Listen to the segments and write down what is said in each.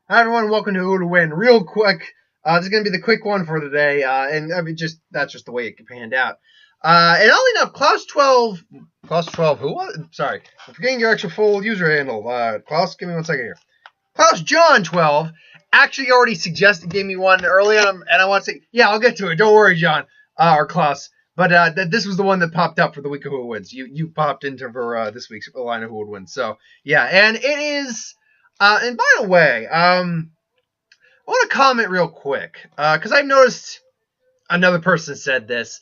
Hi everyone, welcome to Who to Win. Real quick, this is gonna be the quick one for today, and I mean, that's just the way it panned out. And oddly enough, Klaus12, who was? Sorry, I'm forgetting your actual full user handle. Klaus, give me 1 second here. Klaus John 12 actually already gave me one early on, and I want to say, yeah, I'll get to it. Don't worry, John or Klaus. But this was the one that popped up for the week of Who Wins. You popped into for this week's line of Who Would Win. So yeah, and it is. And by the way, I want to comment real quick because I've noticed another person said this.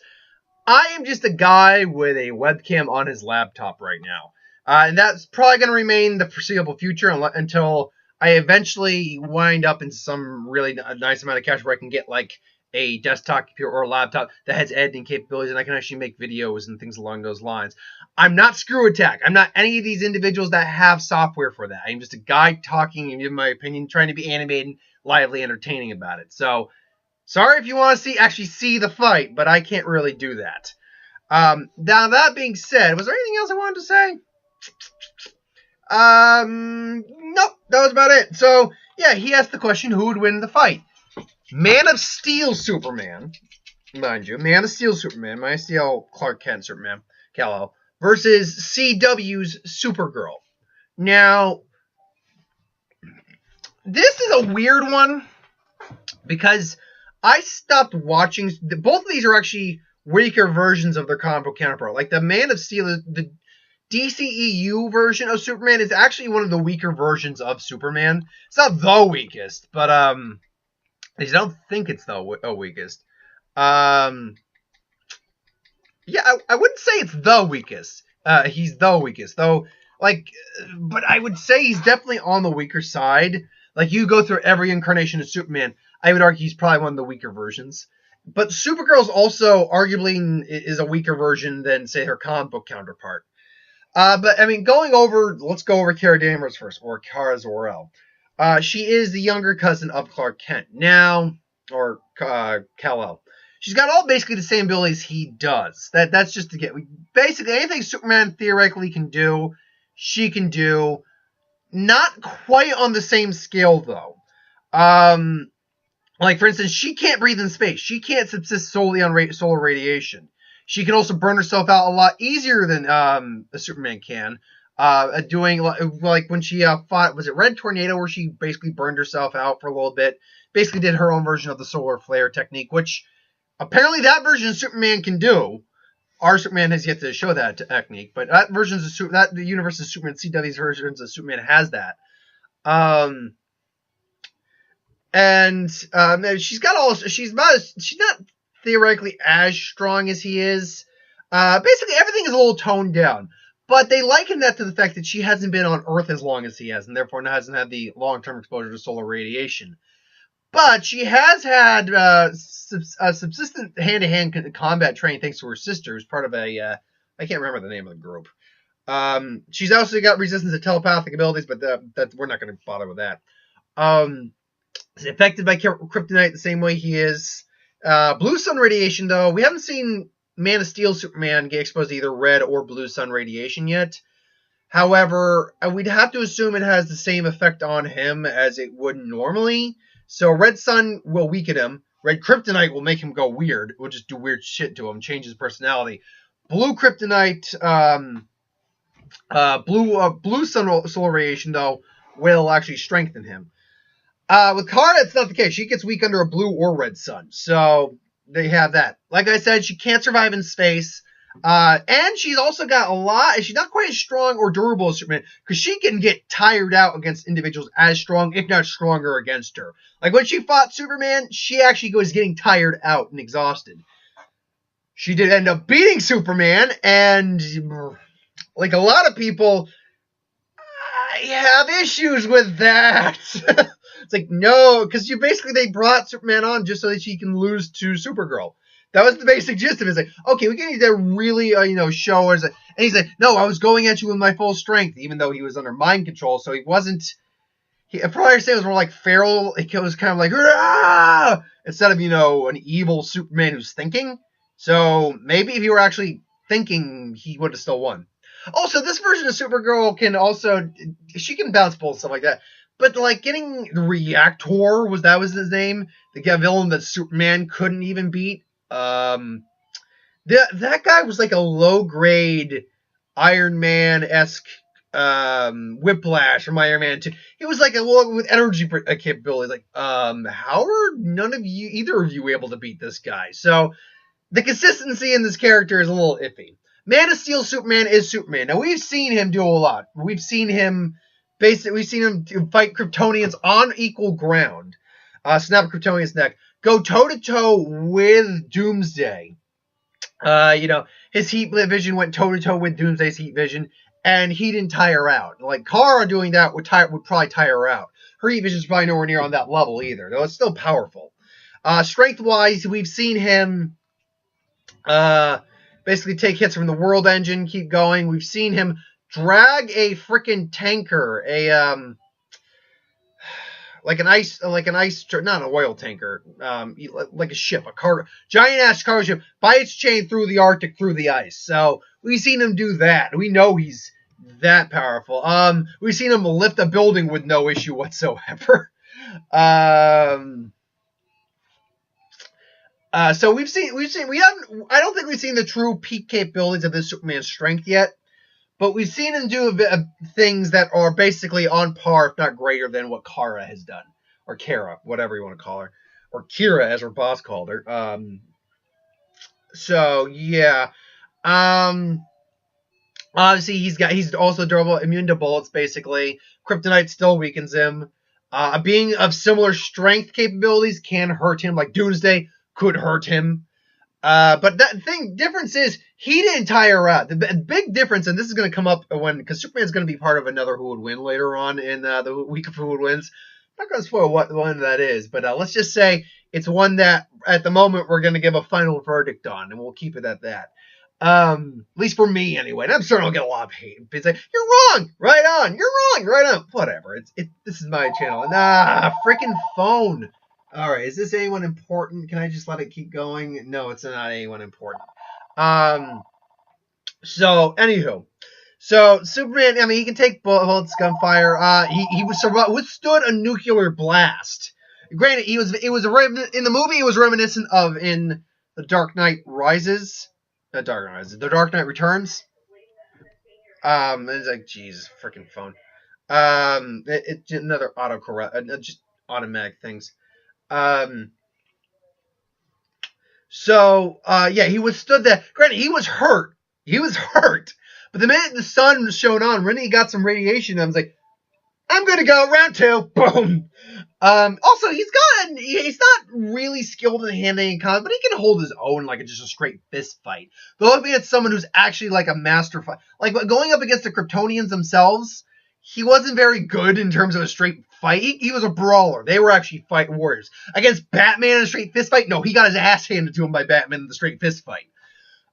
I am just a guy with a webcam on his laptop right now, and that's probably going to remain the foreseeable future until I eventually wind up in some really nice amount of cash where I can get like a desktop computer or a laptop that has editing capabilities and I can actually make videos and things along those lines. I'm not Screw Attack. I'm not any of these individuals that have software for that. I'm just a guy talking and giving my opinion, trying to be animated, lively, entertaining about it. So, sorry if you want to actually see the fight, but I can't really do that. Now, that being said, was there anything else I wanted to say? Nope, that was about it. So, yeah, he asked the question, who would win the fight? Man of Steel Superman, mind you, Man of Steel Superman, Man of Steel Clark Kent Superman, Kal-El, versus CW's Supergirl. Now, this is a weird one because I stopped watching. Both of these are actually weaker versions of their comic book counterpart. Like the Man of Steel, the DCEU version of Superman is actually one of the weaker versions of Superman. It's not the weakest, but I don't think it's the weakest. Yeah, I wouldn't say it's the weakest. He's the weakest, though. But I would say he's definitely on the weaker side. Like, you go through every incarnation of Superman, I would argue he's probably one of the weaker versions. But Supergirl's also arguably is a weaker version than, say, her comic book counterpart. But, I mean, let's go over Kara Danvers first, or Kara Zor-El. She is the younger cousin of Clark Kent now, or Kal-El. She's got all basically the same abilities he does. That's just to get basically anything Superman theoretically can do, she can do. Not quite on the same scale though. Like for instance, she can't breathe in space. She can't subsist solely on solar radiation. She can also burn herself out a lot easier than a Superman can. Doing like when she fought, was it Red Tornado, where she basically burned herself out for a little bit, basically did her own version of the solar flare technique, which apparently that version of Superman can do. Our Superman has yet to show that technique, but that the universe of Superman, CW's versions of Superman has that. She's not theoretically as strong as he is. Basically everything is a little toned down. But they liken that to the fact that she hasn't been on Earth as long as he has, and therefore hasn't had the long-term exposure to solar radiation. But she has had subsistent hand-to-hand combat training thanks to her sister, who's part of I can't remember the name of the group. She's also got resistance to telepathic abilities, but that we're not going to bother with that. Is affected by kryptonite the same way he is. Blue sun radiation, though, we haven't seen Man of Steel Superman get exposed to either red or blue sun radiation yet. However, we'd have to assume it has the same effect on him as it would normally. So red sun will weaken him. Red kryptonite will make him go weird. It will just do weird shit to him, change his personality. Blue kryptonite, blue sun solar radiation, though, will actually strengthen him. With Kara, it's not the case. She gets weak under a blue or red sun. So they have that. Like I said, she can't survive in space. And she's also got a lot. She's not quite as strong or durable as Superman because she can get tired out against individuals as strong, if not stronger, against her. Like when she fought Superman, she actually was getting tired out and exhausted. She did end up beating Superman, and like a lot of people, I have issues with that. It's like, no, because they brought Superman on just so that she can lose to Supergirl. That was the basic gist of it. It's like, okay, we can either really, show us. And he's like, no, I was going at you with my full strength, even though he was under mind control. So he wasn't. Probably say it was more like feral. It was kind of like, Rah! Instead of, an evil Superman who's thinking. So maybe if he were actually thinking, he would have still won. Also, this version of Supergirl she can bounce balls and stuff like that. But like getting the Reactor was his name, the villain that Superman couldn't even beat. That guy was like a low grade Iron Man-esque Whiplash from Iron Man 2. He was like with energy capabilities. Like, how are either of you able to beat this guy? So the consistency in this character is a little iffy. Man of Steel Superman is Superman. Now we've seen him do a lot. We've seen him fight Kryptonians on equal ground. Snap Kryptonian's neck. Go toe to toe with Doomsday. His heat vision went toe to toe with Doomsday's heat vision, and he didn't tire out. Like Kara doing that would probably tire her out. Her heat vision is probably nowhere near on that level either, though it's still powerful. Strength wise, we've seen him basically take hits from the World Engine, keep going. We've seen him drag a freaking tanker, not an oil tanker, like a ship, giant ass cargo ship, by its chain through the Arctic, through the ice. So we've seen him do that. We know he's that powerful. We've seen him lift a building with no issue whatsoever. So we haven't. I don't think we've seen the true peak capabilities of this Superman strength yet, but we've seen him do things that are basically on par, if not greater, than what Kara has done, or Kara, whatever you want to call her, or Kira as her boss called her. So yeah. Obviously he's also durable, immune to bullets. Basically, Kryptonite still weakens him. A being of similar strength capabilities can hurt him, like Doomsday could hurt him. But difference is he didn't tire out. The big difference, and this is going to come up because Superman's going to be part of another Who Would Win later on in the week of Who Would Wins. I'm not going to spoil what one that is, but let's just say it's one that at the moment we're going to give a final verdict on, and we'll keep it at that. At least for me anyway. And I'm sure I'll get a lot of hate. It's like, you're wrong, right on. You're wrong, right on. Whatever. This is my channel. Freaking phone. All right, is this anyone important? Can I just let it keep going? No, it's not anyone important. So, anywho. So, Superman, I mean, he can take bullets, gunfire. He withstood a nuclear blast. Granted, in the movie, it was reminiscent of in The Dark Knight Rises. The Dark Knight Returns. It's like, Jesus, freaking phone. It's another autocorrect, just automatic things. He withstood that. Granted, he was hurt. But the minute the sun shone on, when he got some radiation, I was like, I'm gonna go round 2. Boom. Also, he's not really skilled in hand-to-hand combat, but he can hold his own like just a straight fist fight. But looking at someone who's actually like a master fight, like going up against the Kryptonians themselves, he wasn't very good in terms of a straight fight. He was a brawler. They were actually fight warriors. Against Batman in a straight fist fight, no, he got his ass handed to him by Batman in the straight fist fight.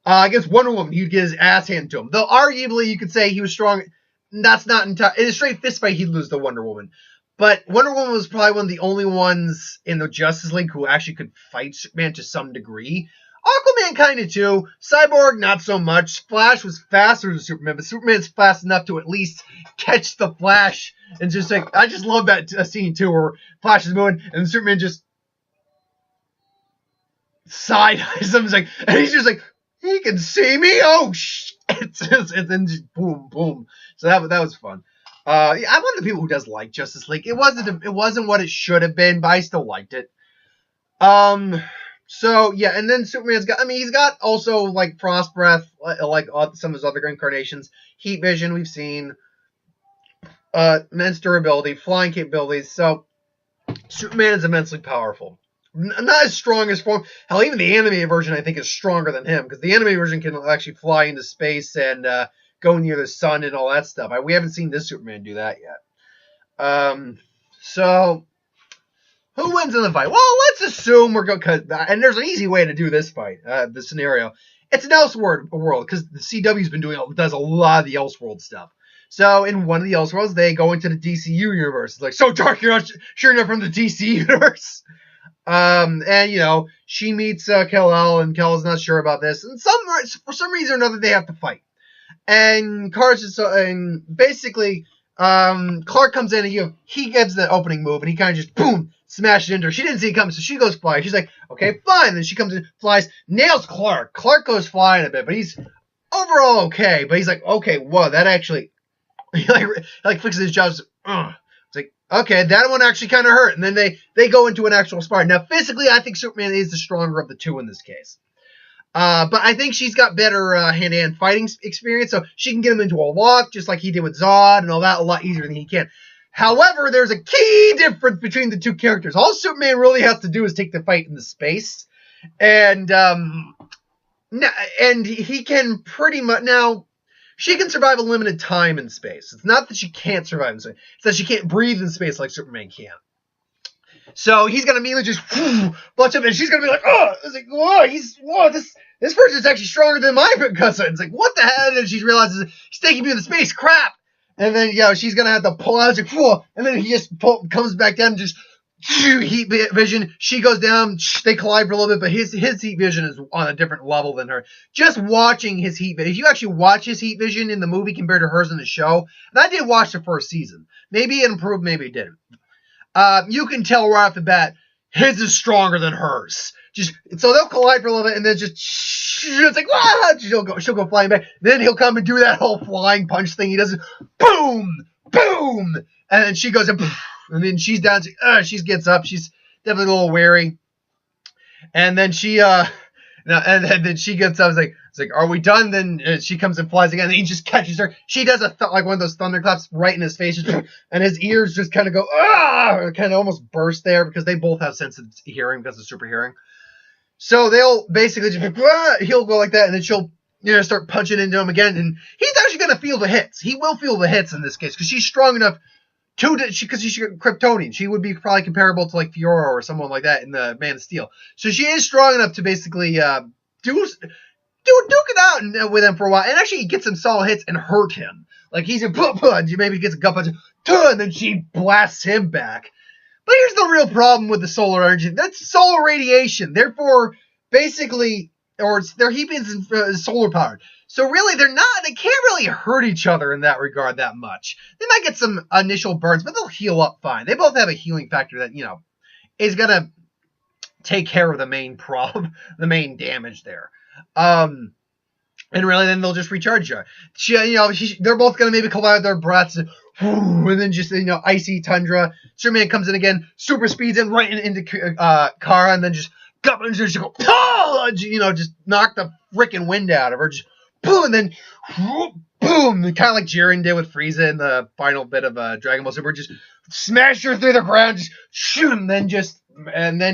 Against Wonder Woman, he'd get his ass handed to him. Though arguably you could say he was strong. That's not entirely. In a straight fist fight, he'd lose to Wonder Woman. But Wonder Woman was probably one of the only ones in the Justice League who actually could fight Superman to some degree. Aquaman kind of too. Cyborg, not so much. Flash was faster than Superman, but Superman's fast enough to at least catch the Flash. And just like, I just love that scene too, where Flash is moving and Superman just side-eyes him. And he's just like, he can see me? Oh, shit. And then just boom, boom. So that was fun. I'm one of the people who does like Justice League. It wasn't what it should have been, but I still liked it. So yeah, and then Superman's he's got also like Frost Breath, like some of his other incarnations. Heat Vision, we've seen. Immense durability, flying capabilities. So Superman is immensely powerful. Not as strong as form. Hell, even the animated version I think is stronger than him, because the animated version can actually fly into space and go near the sun and all that stuff. We haven't seen this Superman do that yet. So who wins in the fight? Well, let's assume we're going to, and there's an easy way to do this fight, this scenario. It's an Elseworld world, because the CW's does a lot of the Elseworld stuff. So in one of the Elseworlds, they go into the DCU universe. It's like, so Dark, you're not sure enough from the DC universe. And she meets Kal-El, and Kal-El's not sure about this, and for some reason or another they have to fight. And basically, Clark comes in and he gives the opening move and he kind of just boom smashes into her. She didn't see it coming, so she goes flying. She's like, okay, fine. Then she comes in, flies, nails Clark. Clark goes flying a bit, but he's overall okay. But he's like, okay, whoa, that actually he like fixes his jaw. It's like, okay, that one actually kind of hurt. And then they go into an actual spar. Now, physically, I think Superman is the stronger of the two in this case. But I think she's got better hand-to-hand fighting experience, so she can get him into a lock, just like he did with Zod and all that, a lot easier than he can. However, there's a key difference between the two characters. All Superman really has to do is take the fight into space, and he can pretty much now. She can survive a limited time in space. It's not that she can't survive in space; it's that she can't breathe in space like Superman can. So he's gonna immediately just bunch up, and she's gonna be like, "Oh, it's like, whoa, this person's actually stronger than my cousin." It's like, what the hell? And she realizes he's taking me to space, crap. And then she's gonna have to pull out, like, whoa, and then he just comes back down and just heat vision. She goes down, they collide for a little bit, but his heat vision is on a different level than her. Just watching his heat vision, if you actually watch his heat vision in the movie compared to hers in the show, and I did watch the first season, maybe it improved, maybe it didn't. You can tell right off the bat, his is stronger than hers. So they'll collide for a little bit, and then it's like, she'll go flying back. Then he'll come and do that whole flying punch thing. He does it, boom, boom, and then she goes and then she's down. She gets up. She's definitely a little wary, and then then she gets up. It's like, are we done? Then she comes and flies again. And he just catches her. She does like one of those thunderclaps right in his face, and his ears just kind of go kind of almost burst there because they both have sensitive hearing because of super hearing. So they'll basically just he'll go like that, and then she'll start punching into him again, and he's actually gonna feel the hits. He will feel the hits in this case because she's strong enough because she's Kryptonian. She would be probably comparable to like Fiora or someone like that in the Man of Steel. So she is strong enough to basically duke it out with him for a while, and actually he gets some solid hits and hurt him. Like he's maybe gets a gut punch, and then she blasts him back. But here's the real problem with the solar energy. That's solar radiation. Therefore, basically, their heat is solar powered. So really, they can't really hurt each other in that regard that much. They might get some initial burns, but they'll heal up fine. They both have a healing factor that, is going to take care of the main problem, the main damage there. And really, then they'll just recharge her. They're both going to maybe collide their breaths, and then just, icy tundra. Superman comes in again, super speeds in right into Kara, and then just go, just knock the freaking wind out of her. Just boom, and then boom, kind of like Jiren did with Frieza in the final bit of Dragon Ball Super. Just smash her through the ground, just shoot, and then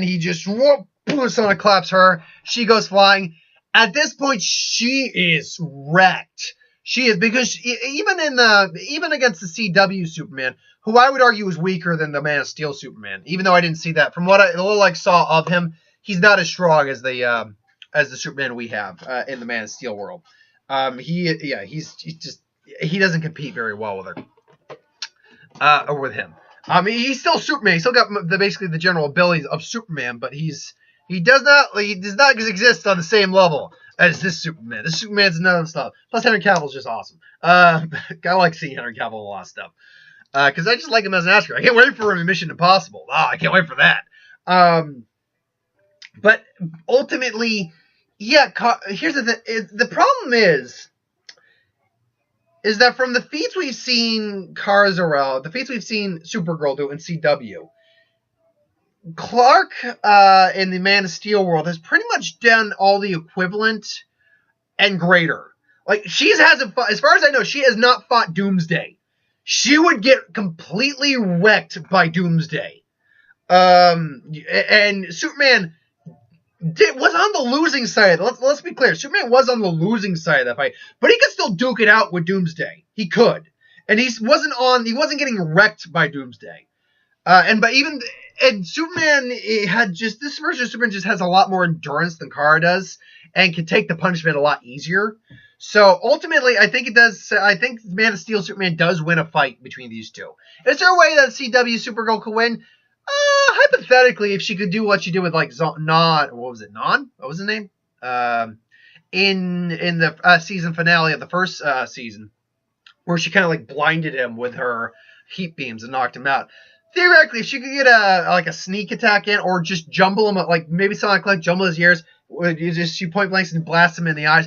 he just boom, Sonic claps her. She goes flying. At this point, she is wrecked. She is, because even against the CW Superman, who I would argue is weaker than the Man of Steel Superman, even though I didn't see that. From the little I saw of him, he's not as strong as the Superman we have in the Man of Steel world. He doesn't compete very well with her or with him. He's still Superman. He's still got basically the general abilities of Superman, but he does not exist on the same level as this Superman. This Superman's another stuff. Plus, Henry Cavill's just awesome. I like seeing Henry Cavill in a lot of stuff. Because I just like him as an actor. I can't wait for him in Mission Impossible. I can't wait for that. But ultimately, here's the thing. The problem is that from the feats we've seen Kara Zor-El, the feats we've seen Supergirl do in CW, Clark in the Man of Steel world has pretty much done all the equivalent and greater. Like, she hasn't fought, as far as I know, she has not fought Doomsday. She would get completely wrecked by Doomsday. And Superman was on the losing side. Let's be clear. Superman was on the losing side of that fight, but he could still duke it out with Doomsday. He could, and he wasn't getting wrecked by Doomsday. And Superman had just, this version of Superman just has a lot more endurance than Kara does, and can take the punishment a lot easier. So ultimately, I think Man of Steel Superman does win a fight between these two. Is there a way that CW Supergirl could win? Hypothetically, if she could do what she did with like Non, what was it? Non? What was the name? In the season finale of the first season, where she kind of like blinded him with her heat beams and knocked him out. Theoretically, if she could get a sneak attack in, or just jumble him, like maybe something like jumble his ears, she point blanks and blasts him in the eyes.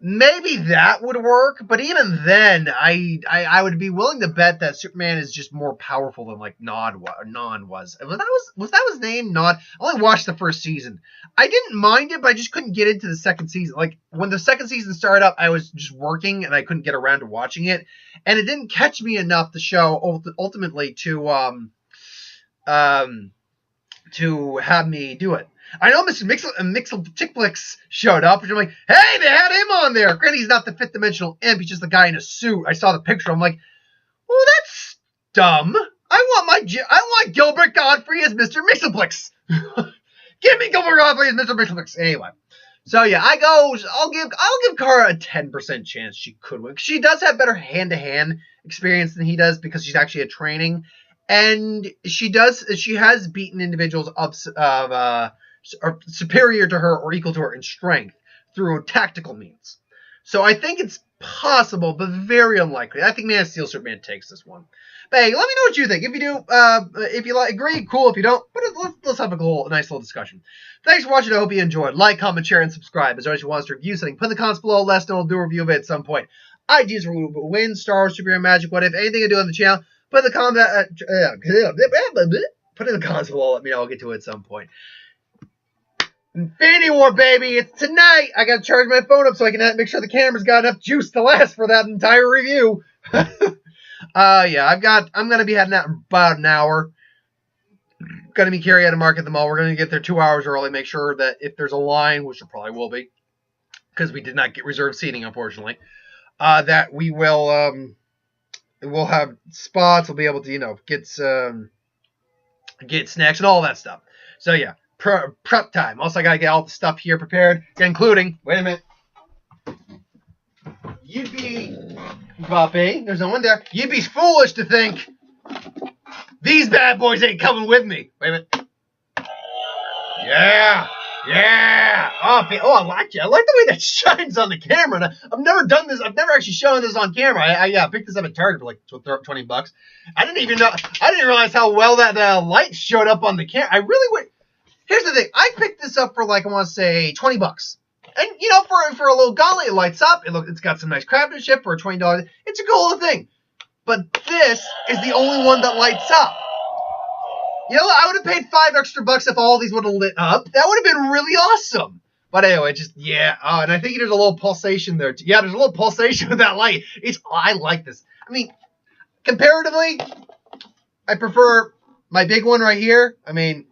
Maybe that would work, but even then, I would be willing to bet that Superman is just more powerful than like Non was. Was that his name? Nod. I only watched the first season. I didn't mind it, but I just couldn't get into the second season. Like when the second season started up, I was just working and I couldn't get around to watching it, and it didn't catch me enough. The show ultimately to have me do it. I know Mr. Mixel showed up, and I'm like, hey, they had him on there. Granted, he's not the fifth dimensional imp. He's just the guy in a suit. I saw the picture. I'm like, well, that's dumb. I want Gilbert Godfrey as Mr. Mixelplix. Give me Gilbert Godfrey as Mr. Mixelplix. Anyway, so yeah, I'll give Kara a 10% chance she could win. She does have better hand-to-hand experience than he does because she's actually at training, and she has beaten individuals superior to her or equal to her in strength through tactical means. So I think it's possible, but very unlikely. I think Man of Steel Superman takes this one. But hey, let me know what you think. If you do, if you agree, cool. If you don't, but let's have a nice little discussion. Thanks for watching. I hope you enjoyed. Like, comment, share, and subscribe. As always, if you want us to review something, put in the comments below. Let us know. We'll do a review of it at some point. Ideas for win, stars, superhero magic, what if, anything I do on the channel, put in the comments below. Let me know. I'll get to it at some point. Infinity War, baby! It's tonight! I gotta charge my phone up so I can make sure the camera's got enough juice to last for that entire review. Yeah, I'm gonna be heading out in about an hour. Gonna be carrying out a market at the mall. We're gonna get there 2 hours early, make sure that if there's a line, which there probably will be, because we did not get reserved seating, unfortunately, that we will, we'll have spots, we'll be able to, get snacks and all that stuff. So yeah. Prep time. Also, I gotta get all the stuff here prepared, including, wait a minute, you'd be, Buffy, there's no one there, you'd be foolish to think these bad boys ain't coming with me. Wait a minute. Yeah. Oh, I like it. I like the way that shines on the camera. I've never done this. I've never actually shown this on camera. I picked this up at Target for like $20. I didn't realize how well that light showed up on the camera. I really would. Here's the thing. I picked this up for like, I want to say $20. And, for a little gauntlet, it lights up. It's got some nice craftsmanship for $20. It's a cool little thing. But this is the only one that lights up. I would have paid $5 extra if all these would have lit up. That would have been really awesome. But anyway, yeah. Oh, and I think there's a little pulsation there. Yeah, there's a little pulsation with that light. I like this. I mean, comparatively, I prefer my big one right here. I mean,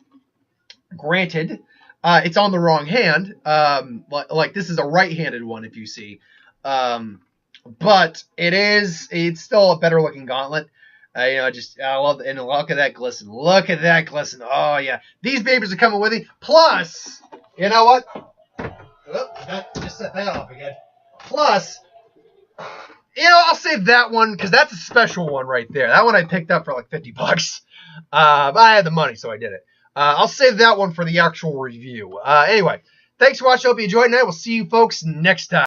granted, it's on the wrong hand. Like this is a right-handed one, if you see. But it's still a better looking gauntlet. I love it. And look at that glisten. Look at that glisten. Oh yeah, these babies are coming with me. Plus, you know what? Just set that off again. Plus, I'll save that one because that's a special one right there. That one I picked up for like $50. But I had the money, so I did it. I'll save that one for the actual review. Anyway, thanks for watching. Hope you enjoyed, and I will see you folks next time.